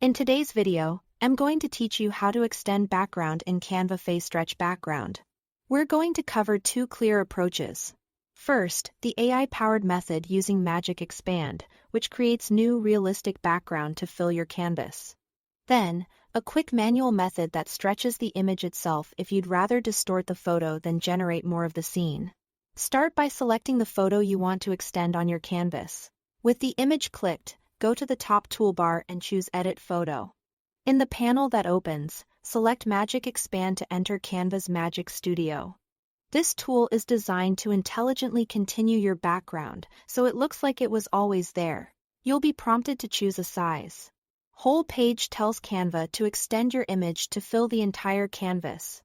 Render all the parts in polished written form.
In today's video, I'm going to teach you how to extend background in Canva Face Stretch Background. We're going to cover two clear approaches. First, the AI-powered method using Magic Expand, which creates new realistic background to fill your canvas. Then, a quick manual method that stretches the image itself if you'd rather distort the photo than generate more of the scene. Start by selecting the photo you want to extend on your canvas. With the image clicked, go to the top toolbar and choose Edit Photo. In the panel that opens, select Magic Expand to enter Canva's Magic Studio. This tool is designed to intelligently continue your background, so it looks like it was always there. You'll be prompted to choose a size. Whole page tells Canva to extend your image to fill the entire canvas.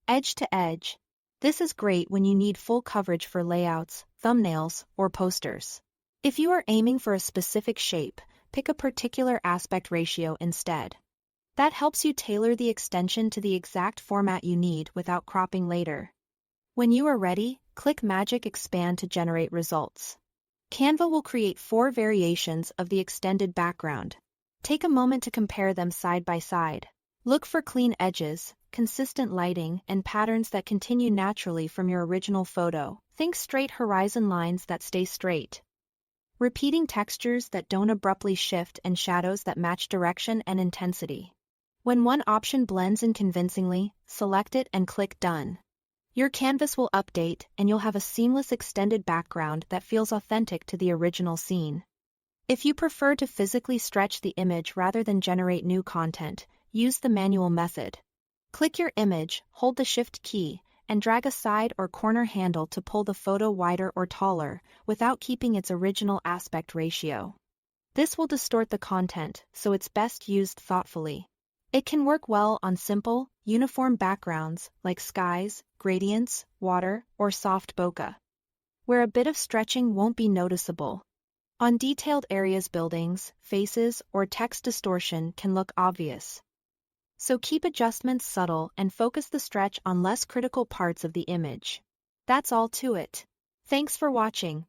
Edge to edge. This is great when you need full coverage for layouts, thumbnails, or posters. If you are aiming for a specific shape, pick a particular aspect ratio instead. That helps you tailor the extension to the exact format you need without cropping later. When you are ready, click Magic Expand to generate results. Canva will create 4 variations of the extended background. Take a moment to compare them side by side. Look for clean edges, consistent lighting, and patterns that continue naturally from your original photo. Think straight horizon lines that stay straight. Repeating textures that don't abruptly shift and shadows that match direction and intensity. When one option blends in convincingly, select it and click Done. Your canvas will update and you'll have a seamless extended background that feels authentic to the original scene. If you prefer to physically stretch the image rather than generate new content, use the manual method. Click your image, hold the Shift key, and drag a side or corner handle to pull the photo wider or taller, without keeping its original aspect ratio. This will distort the content, so it's best used thoughtfully. It can work well on simple, uniform backgrounds like skies, gradients, water, or soft bokeh, where a bit of stretching won't be noticeable. On detailed areas, buildings, faces, or text distortion can look obvious. So keep adjustments subtle and focus the stretch on less critical parts of the image. That's all to it. Thanks for watching.